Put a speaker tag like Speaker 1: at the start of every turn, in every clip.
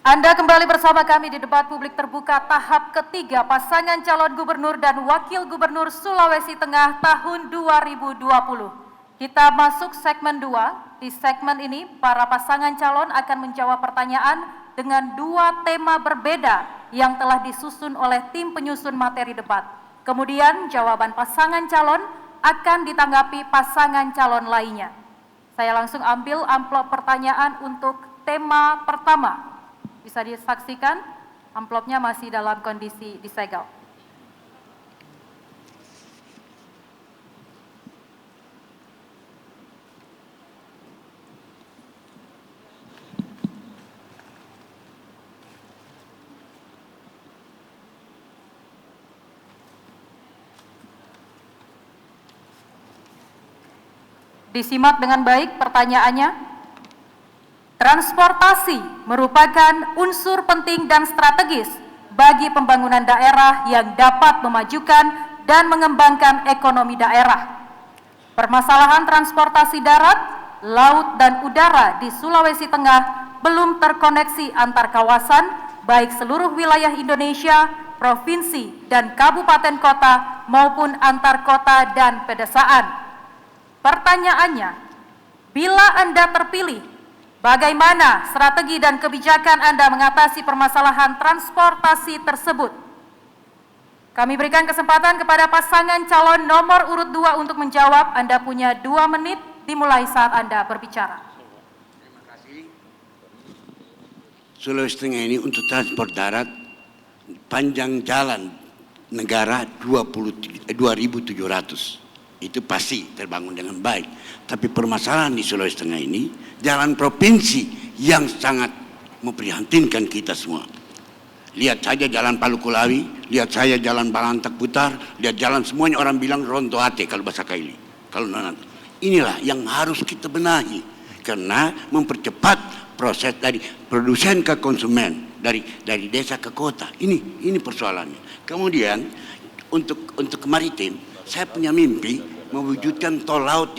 Speaker 1: Anda kembali bersama kami di debat publik terbuka tahap ketiga pasangan calon gubernur dan wakil gubernur Sulawesi Tengah tahun 2020. Kita masuk segmen 2. Di segmen ini, para pasangan calon akan menjawab pertanyaan dengan dua tema berbeda yang telah disusun oleh tim penyusun materi debat. Kemudian, jawaban pasangan calon akan ditanggapi pasangan calon lainnya. Saya langsung ambil amplop pertanyaan untuk tema pertama. Bisa disaksikan, amplopnya masih dalam kondisi disegel. Disimak dengan baik pertanyaannya. Transportasi merupakan unsur penting dan strategis bagi pembangunan daerah yang dapat memajukan dan mengembangkan ekonomi daerah. Permasalahan transportasi darat, laut, dan udara di Sulawesi Tengah belum terkoneksi antar kawasan, baik seluruh wilayah Indonesia, provinsi, dan kabupaten kota maupun antar kota dan pedesaan. Pertanyaannya, bila Anda terpilih, bagaimana strategi dan kebijakan Anda mengatasi permasalahan transportasi tersebut? Kami berikan kesempatan kepada pasangan calon nomor urut 2 untuk menjawab. Anda punya 2 menit dimulai saat Anda berbicara.
Speaker 2: Terima kasih. Sulawesi Tengah ini untuk transport darat, panjang jalan negara 2.700. Itu pasti terbangun dengan baik. Tapi permasalahan di Sulawesi Tengah ini, jalan provinsi yang sangat memprihatinkan kita semua. Lihat saja jalan Palu Kulawi, lihat saja jalan Balantak Putar, lihat jalan semuanya orang bilang ronto ate kalau bahasa Kaili. Inilah yang harus kita benahi, karena mempercepat proses dari produsen ke konsumen, dari desa ke kota. Ini persoalannya. Kemudian untuk maritim, saya punya mimpi mewujudkan tol laut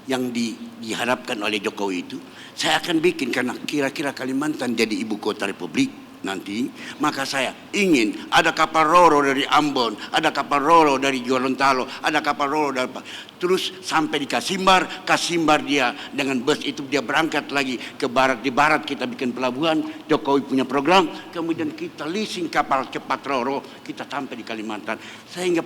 Speaker 2: yang diharapkan oleh Jokowi itu. Saya akan bikin, karena kira-kira Kalimantan jadi ibu kota republik nanti, maka saya ingin ada kapal roro dari Ambon, ada kapal roro dari Gorontalo, ada kapal roro dari terus sampai di Kasimbar dia dengan bus itu dia berangkat lagi ke barat. Di barat kita bikin pelabuhan, Jokowi punya program, kemudian kita leasing kapal cepat roro, kita sampai di Kalimantan, sehingga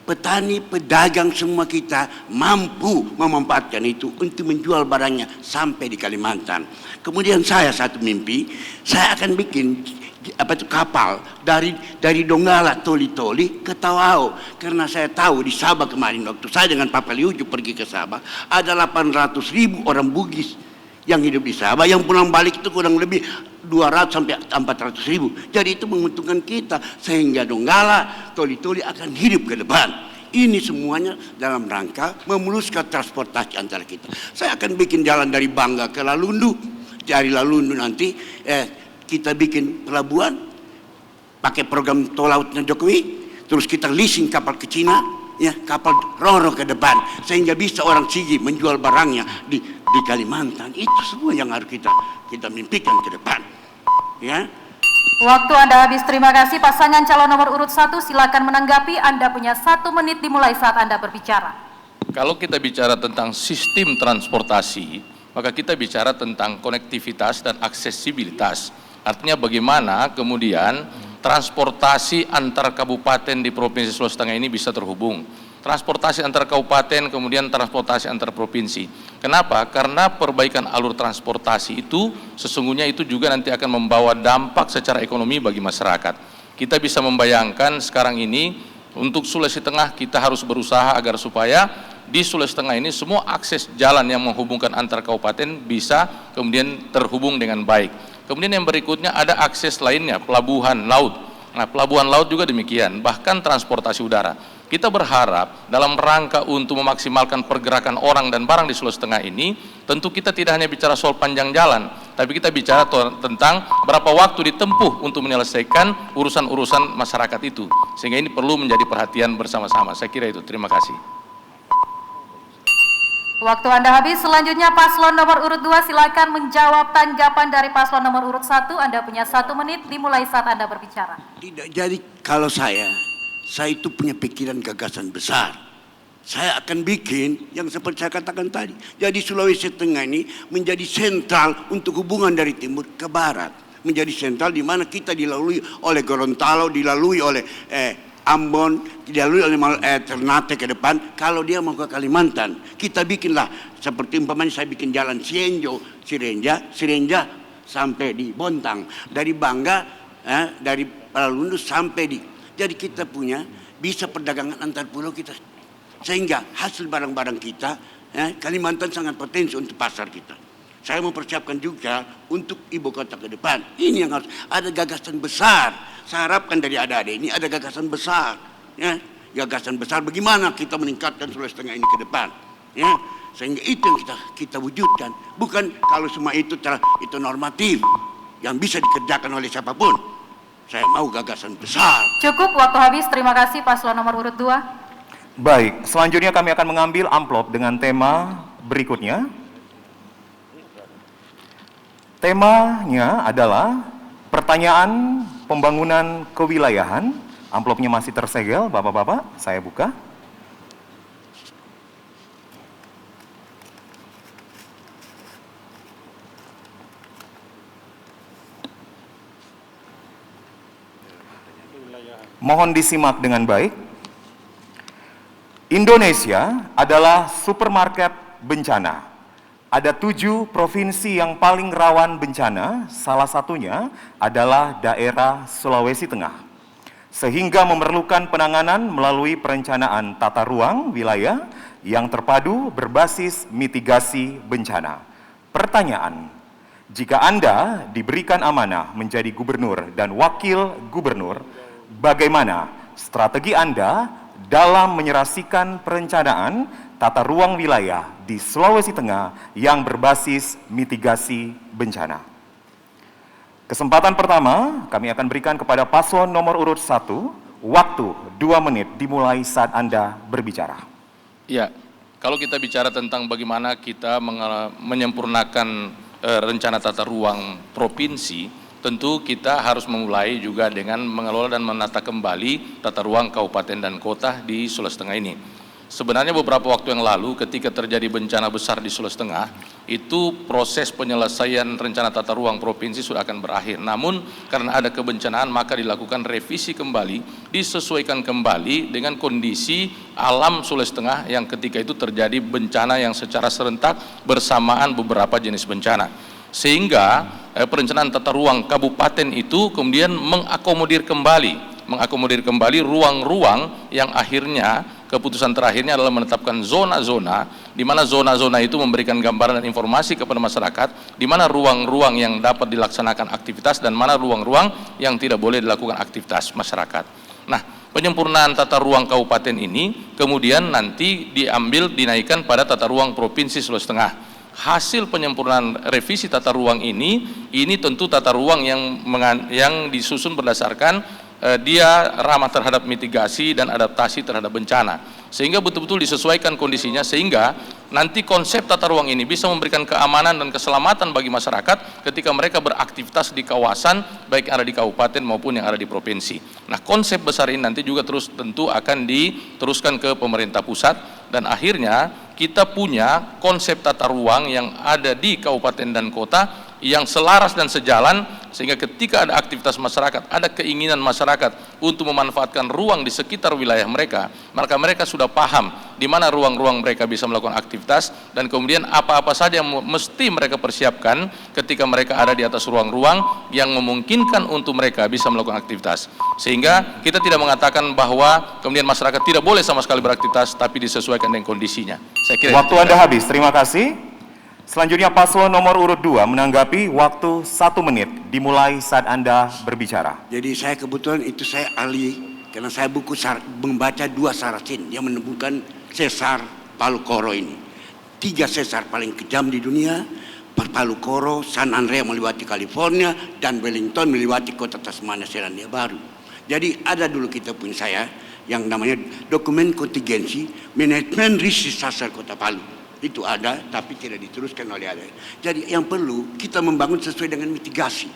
Speaker 2: petani, pedagang semua kita mampu memanfaatkan itu untuk menjual barangnya sampai di Kalimantan. Kemudian saya satu mimpi, saya akan bikin kapal dari Donggala Toli-Toli ke Tawau, karena saya tahu di Sabah kemarin waktu saya dengan Papa Liuju pergi ke Sabah, ada 800.000 orang Bugis yang hidup di Sabah, yang pulang balik itu kurang lebih 200 sampai 400.000. Jadi itu menguntungkan kita, sehingga Donggala, Toli-Toli akan hidup ke depan. Ini semuanya dalam rangka memuluskan transportasi antara kita. Saya akan bikin jalan dari Bangga ke Lalundu, dari Lalundu nanti kita bikin pelabuhan pakai program tol lautnya Jokowi, terus kita leasing kapal ke Cina, ya, kapal roro ke depan, sehingga bisa orang Sigi menjual barangnya di Kalimantan. Itu semua yang harus kita mimpikan ke depan, ya.
Speaker 1: Waktu Anda habis. Terima kasih. Pasangan calon nomor urut 1, silakan menanggapi. Anda punya 1 menit dimulai saat Anda berbicara.
Speaker 3: Kalau kita bicara tentang sistem transportasi, maka kita bicara tentang konektivitas dan aksesibilitas. Artinya bagaimana kemudian transportasi antar kabupaten di Provinsi Sulawesi Tengah ini bisa terhubung. Transportasi antar kabupaten, kemudian transportasi antar provinsi. Kenapa? Karena perbaikan alur transportasi itu sesungguhnya itu juga nanti akan membawa dampak secara ekonomi bagi masyarakat. Kita bisa membayangkan sekarang ini untuk Sulawesi Tengah kita harus berusaha agar supaya di Sulawesi Tengah ini semua akses jalan yang menghubungkan antar kabupaten bisa kemudian terhubung dengan baik. Kemudian yang berikutnya ada akses lainnya, pelabuhan laut. Nah, pelabuhan laut juga demikian, bahkan transportasi udara. Kita berharap dalam rangka untuk memaksimalkan pergerakan orang dan barang di Sulawesi Tengah ini, tentu kita tidak hanya bicara soal panjang jalan, tapi kita bicara tentang berapa waktu ditempuh untuk menyelesaikan urusan-urusan masyarakat itu. Sehingga ini perlu menjadi perhatian bersama-sama. Saya kira itu. Terima kasih.
Speaker 1: Waktu Anda habis. Selanjutnya paslon nomor urut 2 silakan menjawab tanggapan dari paslon nomor urut 1. Anda punya 1 menit dimulai saat Anda berbicara.
Speaker 2: Tidak, jadi kalau saya itu punya pikiran gagasan besar. Saya akan bikin yang seperti saya katakan tadi. Jadi Sulawesi Tengah ini menjadi sentral untuk hubungan dari timur ke barat. Menjadi sentral di mana kita dilalui oleh Gorontalo, dilalui oleh Ambon, dilalui oleh Ternate ke depan. Kalau dia mau ke Kalimantan, kita bikinlah seperti umpamanya saya bikin jalan Sirenja sampai di Bontang, dari Bangga, dari Palundu sampai di. Jadi kita punya bisa perdagangan antar pulau kita, sehingga hasil barang-barang kita, Kalimantan sangat potensi untuk pasar kita. Saya mempersiapkan juga untuk ibu kota ke depan. Ini yang harus ada gagasan besar. Saya harapkan dari adik-adik ini ada gagasan besar, gagasan besar bagaimana kita meningkatkan Sulawesi Tengah ini ke depan, sehingga itu yang kita wujudkan. Bukan kalau semua itu normatif yang bisa dikerjakan oleh siapapun. Saya mau gagasan besar.
Speaker 1: Cukup, waktu habis. Terima kasih paslon nomor urut 2.
Speaker 4: Baik, selanjutnya kami akan mengambil amplop dengan tema berikutnya. Temanya adalah pertanyaan pembangunan kewilayahan. Amplopnya masih tersegel, Bapak-bapak, saya buka. Mohon disimak dengan baik. Indonesia adalah supermarket bencana. Ada 7 provinsi yang paling rawan bencana, salah satunya adalah daerah Sulawesi Tengah. Sehingga memerlukan penanganan melalui perencanaan tata ruang wilayah yang terpadu berbasis mitigasi bencana. Pertanyaan, jika Anda diberikan amanah menjadi gubernur dan wakil gubernur, bagaimana strategi Anda dalam menyerasikan perencanaan tata ruang wilayah di Sulawesi Tengah yang berbasis mitigasi bencana? Kesempatan pertama kami akan berikan kepada paslon nomor urut 1, waktu 2 menit dimulai saat Anda berbicara.
Speaker 3: Ya, kalau kita bicara tentang bagaimana kita menyempurnakan rencana tata ruang provinsi, tentu kita harus memulai juga dengan mengelola dan menata kembali tata ruang kabupaten dan kota di Sulawesi Tengah ini. Sebenarnya beberapa waktu yang lalu ketika terjadi bencana besar di Sulawesi Tengah, itu proses penyelesaian rencana tata ruang provinsi sudah akan berakhir. Namun karena ada kebencanaan maka dilakukan revisi kembali, disesuaikan kembali dengan kondisi alam Sulawesi Tengah yang ketika itu terjadi bencana yang secara serentak bersamaan beberapa jenis bencana. Sehingga perencanaan tata ruang kabupaten itu kemudian mengakomodir kembali ruang-ruang yang akhirnya keputusan terakhirnya adalah menetapkan zona-zona, di mana zona-zona itu memberikan gambaran dan informasi kepada masyarakat, di mana ruang-ruang yang dapat dilaksanakan aktivitas dan mana ruang-ruang yang tidak boleh dilakukan aktivitas masyarakat. Nah, penyempurnaan tata ruang kabupaten ini kemudian nanti dinaikkan pada tata ruang provinsi Sulawesi Tengah. Hasil penyempurnaan revisi tata ruang ini tentu tata ruang yang disusun berdasarkan dia ramah terhadap mitigasi dan adaptasi terhadap bencana, sehingga betul-betul disesuaikan kondisinya, sehingga nanti konsep tata ruang ini bisa memberikan keamanan dan keselamatan bagi masyarakat ketika mereka beraktivitas di kawasan baik yang ada di kabupaten maupun yang ada di provinsi. Nah, konsep besar ini nanti juga tentu akan diteruskan ke pemerintah pusat, dan akhirnya kita punya konsep tata ruang yang ada di kabupaten dan kota yang selaras dan sejalan, sehingga ketika ada aktivitas masyarakat, ada keinginan masyarakat untuk memanfaatkan ruang di sekitar wilayah mereka, maka mereka sudah paham di mana ruang-ruang mereka bisa melakukan aktivitas, dan kemudian apa-apa saja yang mesti mereka persiapkan ketika mereka ada di atas ruang-ruang yang memungkinkan untuk mereka bisa melakukan aktivitas. Sehingga kita tidak mengatakan bahwa kemudian masyarakat tidak boleh sama sekali beraktivitas, tapi disesuaikan dengan kondisinya. Saya kira
Speaker 4: waktu Anda habis, terima kasih. Selanjutnya paslon nomor urut 2 menanggapi, waktu 1 menit dimulai saat Anda berbicara.
Speaker 2: Jadi saya kebetulan itu saya ahli, karena saya membaca 2 sarasin yang menemukan sesar Palu Koro ini. 3 sesar paling kejam di dunia, Palu Koro, San Andreas melewati California, dan Wellington melewati kota Tasmania Selandia Baru. Jadi ada dulu kita punya saya yang namanya dokumen kontingensi manajemen risiko sasar kota Palu. Itu ada, tapi tidak diteruskan oleh ada. Jadi yang perlu kita membangun sesuai dengan mitigasi.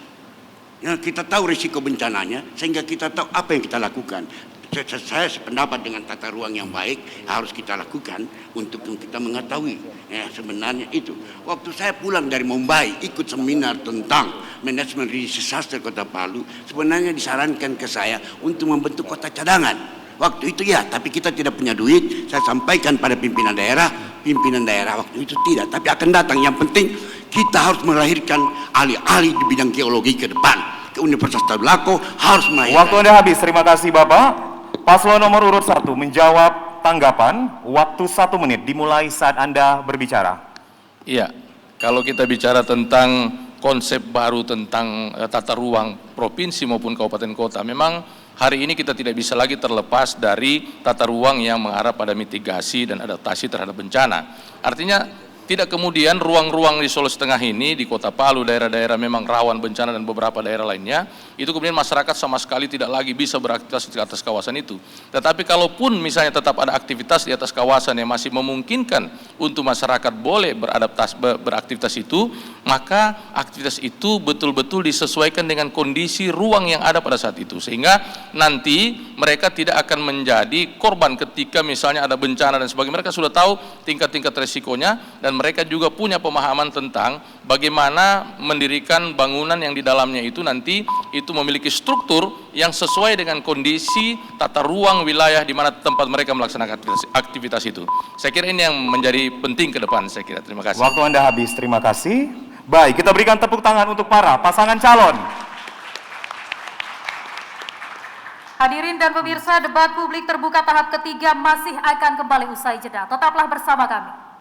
Speaker 2: Ya, kita tahu risiko bencananya, sehingga kita tahu apa yang kita lakukan. Saya sependapat dengan tata ruang yang baik harus kita lakukan untuk kita mengetahui. Ya, sebenarnya itu. Waktu saya pulang dari Mumbai ikut seminar tentang manajemen disaster Kota Palu, sebenarnya disarankan ke saya untuk membentuk kota cadangan. Waktu itu ya, tapi kita tidak punya duit. Saya sampaikan pada pimpinan daerah waktu itu tidak, tapi akan datang. Yang penting kita harus melahirkan ahli-ahli di bidang geologi ke depan. Ke Universitas Tadulako harus melahirkan.
Speaker 4: Waktu Anda habis, terima kasih Bapak. Paslon nomor urut 1 menjawab tanggapan. Waktu 1 menit dimulai saat Anda berbicara.
Speaker 3: Iya, kalau kita bicara tentang konsep baru tentang tata ruang provinsi maupun kabupaten kota, memang hari ini kita tidak bisa lagi terlepas dari tata ruang yang mengarah pada mitigasi dan adaptasi terhadap bencana. Artinya tidak kemudian ruang-ruang di Sulawesi Tengah ini, di Kota Palu, daerah-daerah memang rawan bencana dan beberapa daerah lainnya, itu kemudian masyarakat sama sekali tidak lagi bisa beraktivitas di atas kawasan itu. Tetapi kalaupun misalnya tetap ada aktivitas di atas kawasan yang masih memungkinkan untuk masyarakat boleh beraktivitas itu, maka aktivitas itu betul-betul disesuaikan dengan kondisi ruang yang ada pada saat itu. Sehingga nanti mereka tidak akan menjadi korban ketika misalnya ada bencana dan sebagainya. Mereka sudah tahu tingkat-tingkat resikonya, dan mereka juga punya pemahaman tentang bagaimana mendirikan bangunan yang di dalamnya itu nanti itu memiliki struktur yang sesuai dengan kondisi tata ruang wilayah di mana tempat mereka melaksanakan aktivitas itu. Saya kira ini yang menjadi penting ke depan, saya kira. Terima kasih.
Speaker 4: Waktu Anda habis, terima kasih. Baik, kita berikan tepuk tangan untuk para pasangan calon.
Speaker 1: Hadirin dan pemirsa, debat publik terbuka tahap ketiga masih akan kembali usai jeda. Tetaplah bersama kami.